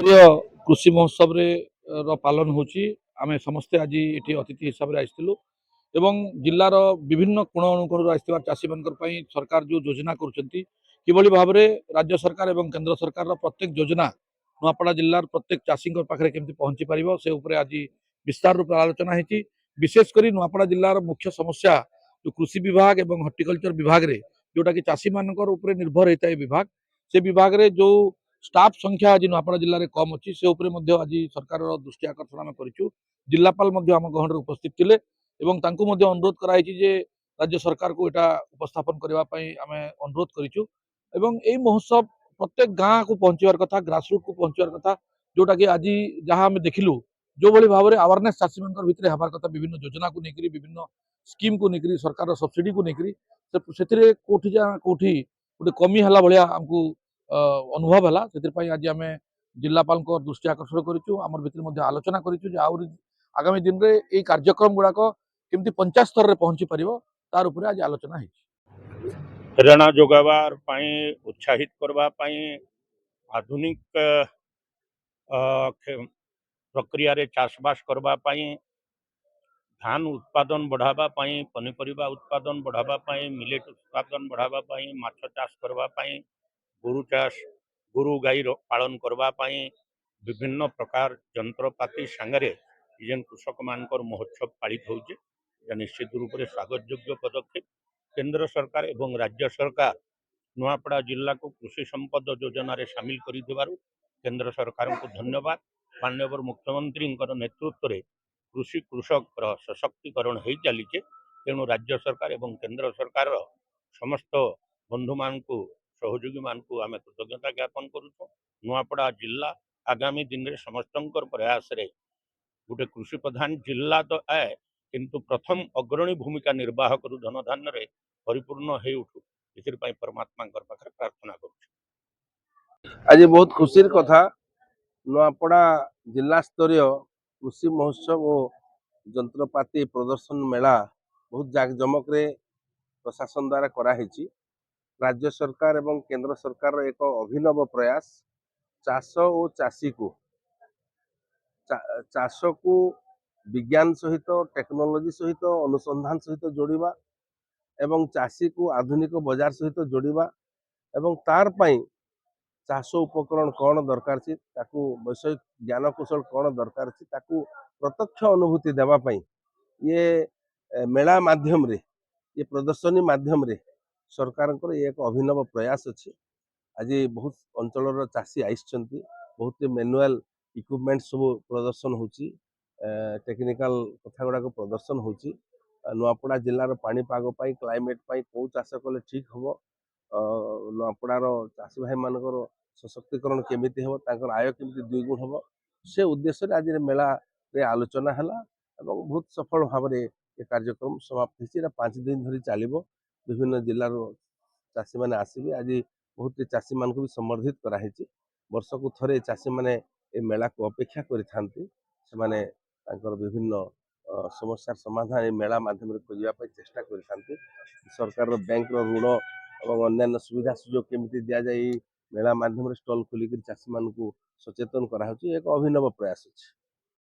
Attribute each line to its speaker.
Speaker 1: ପ୍ରିୟ କୃଷି ମହୋତ୍ସବରେ ପାଳନ ହେଉଛି। ଆମେ ସମସ୍ତେ ଆଜି ଏଠି ଅତିଥି ହିସାବରେ ଆସିଥିଲୁ ଏବଂ ଜିଲ୍ଲାର ବିଭିନ୍ନ କୋଣ ଅନୁକୋଣରୁ ଆସିଥିବା ଚାଷୀମାନଙ୍କ ପାଇଁ ସରକାର ଯେଉଁ ଯୋଜନା କରୁଛନ୍ତି କିଭଳି ଭାବରେ ରାଜ୍ୟ ସରକାର ଏବଂ କେନ୍ଦ୍ର ସରକାରର ପ୍ରତ୍ୟେକ ଯୋଜନା ନୂଆପଡ଼ା ଜିଲ୍ଲାର ପ୍ରତ୍ୟେକ ଚାଷୀଙ୍କ ପାଖରେ କେମିତି ପହଞ୍ଚି ପାରିବ ସେ ଉପରେ ଆଜି ବିସ୍ତାର ରୂପରେ ଆଲୋଚନା ହେଇଛି। ବିଶେଷ କରି ନୂଆପଡ଼ା ଜିଲ୍ଲାର ମୁଖ୍ୟ ସମସ୍ୟା ଯେଉଁ କୃଷି ବିଭାଗ ଏବଂ ହର୍ଟିକଲଚର ବିଭାଗରେ ଯେଉଁଟାକି ଚାଷୀମାନଙ୍କର ଉପରେ ନିର୍ଭର ହେଇଥାଏ ବିଭାଗ, ସେ ବିଭାଗରେ ଯେଉଁ ଷ୍ଟାଫ ସଂଖ୍ୟା ଆଜି ନୂଆପଡ଼ା ଜିଲ୍ଲାରେ କମ୍ ଅଛି ସେ ଉପରେ ମଧ୍ୟ ଆଜି ସରକାରର ଦୃଷ୍ଟି ଆକର୍ଷଣ ଆମେ କରିଛୁ। ଜିଲ୍ଲାପାଳ ମଧ୍ୟ ଆମ ଗହଣରେ ଉପସ୍ଥିତ ଥିଲେ ଏବଂ ତାଙ୍କୁ ମଧ୍ୟ ଅନୁରୋଧ କରାଯାଇଛି ଯେ ରାଜ୍ୟ ସରକାରକୁ ଏଇଟା ଉପସ୍ଥାପନ କରିବା ପାଇଁ ଆମେ ଅନୁରୋଧ କରିଛୁ ଏବଂ ଏହି ମହୋତ୍ସବ ପ୍ରତ୍ୟେକ ଗାଁକୁ ପହଞ୍ଚିବାର କଥା, ଗ୍ରାସରୁଟ୍କୁ ପହଞ୍ଚିବାର କଥା, ଯୋଉଟାକି ଆଜି ଯାହା ଆମେ ଦେଖିଲୁ ଯେଉଁଭଳି ଭାବରେ ଆୱାରନେସ୍ ଚାଷୀମାନଙ୍କ ଭିତରେ ହେବାର କଥା ବିଭିନ୍ନ ଯୋଜନାକୁ ନେଇକରି ବିଭିନ୍ନ ସ୍କିମ୍କୁ ନେଇକରି ସରକାରର ସବସିଡିକୁ ନେଇକରି ସେଥିରେ କୋଉଠି କୋଉଠି ଗୋଟେ କମି ହେଲା ଭଳିଆ ଆମକୁ ଅନୁଭବ ହେଲା। ସେଥିପାଇଁ ଆଜି ଆମେ ଜିଲ୍ଲାପାଳଙ୍କ ଦୃଷ୍ଟି ଆକର୍ଷଣ କରିଛୁ, ଆମର ଭିତରେ ମଧ୍ୟ ଆଲୋଚନା କରିଛୁ ଯେ ଆହୁରି ଆଗାମୀ ଦିନରେ ଏଇ କାର୍ଯ୍ୟକ୍ରମ ଗୁଡାକ କେମିତି ପଞ୍ଚାୟତ ସ୍ତରରେ ପହଞ୍ଚି ପାରିବ ତାର ଉପରେ ଆଜି ଆଲୋଚନା ହେଇଛି।
Speaker 2: ऋण जोगावार पाई उत्साहित करवा पाई आधुनिक प्रक्रिया रे चाषबास करवा पाई धान उत्पादन बढ़ावा पाई पनीपरिया उत्पादन बढ़ावा पाई मिलेट उत्पादन बढ़ावा पाई माछ चाष करवा पाई गोरु चाष गोरु गाई पालन करवा पाई विभिन्न प्रकार जंत्रपाति सांगरे जेन कृषक मानकर महोत्सव पालित होउचे निश्चित रूप से स्वागत योग्य पदक्षेप। केंद्र सरकार एवं राज्य सरकार नुआपड़ा जिला को कृषि संपद योजना रे शामिल करिथिबारु केंद्र सरकार को धन्यवाद। माननीय मुख्यमंत्री नेतृत्व में कृषि कृषक सशक्तिकरण हो चली तेणु राज्य सरकार एवं केंद्र सरकार समस्त बंधु मान सहयोगी मान आम कृतज्ञता ज्ञापन करुँ। नुआपड़ा जिला आगामी दिन में समस्त प्रयास रे गोटे कृषि प्रधान जिला तो आए किंतु प्रथम अग्रणी भूमिका निर्वाह करू धनधान्य रे परिपूर्ण हो उठू इस परमात्मा पाखे प्रार्थना करुँ।
Speaker 3: आज बहुत खुशी कथा नुआपड़ा जिला स्तरीय कृषि महोत्सव और जंत्रपाति प्रदर्शन मेला बहुत जाकजमक प्रशासन द्वारा कराही। राज्य सरकार एवं केंद्र सरकार एक अभिनव प्रयास चाष और चाषी को चाष को विज्ञान सहित टेक्नोलोजी सहित अनुसंधान सहित जोड़िबा एवं चाषी को आधुनिक बजार सहित जोड़िबा एवं तार पई चाष उपकरण कौन दरकार वैषयिक ज्ञान कौशल कौन दरकार प्रत्यक्ष अनुभूति देवाई ये मेला माध्यम रे ये प्रदर्शनी माध्यम रे सरकार एक अभिनव प्रयास अच्छी। आज बहुत अंचल चाषी आइछन्ति बहुत मैनुअल इक्विपमेंट सब प्रदर्शन होची टेक्निकल कथा गुड़ाक प्रदर्शन होची। नुआपड़ा जिलार पाणीपाग क्लाइमेट कौ चाष कले ठीक हम नुआपड़ार चाषी भाई मानकर सशक्तिकरण केमिति हो तांकर आय केमिति द्विगुण हम से उद्देश्य आज मेला रे आलोचना है बहुत सफल भाव में ये कार्यक्रम समाप्त हो 5 दिन धरी चलो। विभिन्न जिलार चाषी मैंने आसबे आज बहुत चाषी मान को भी संबर्धित कराई। वर्ष को थरे चाषी मैंने ये मेला को अपेक्षा करते विभिन्न समस्या समाधान मेला माध्यम खोजापी चेष्टा करते। सरकार बैंक ऋण और अन्य सुविधा सुजोग केमिति दिया जाए मेला माध्यम स्टल खोलिक चाषी मान सचेतन करा एक अभिनव प्रयास अच्छे।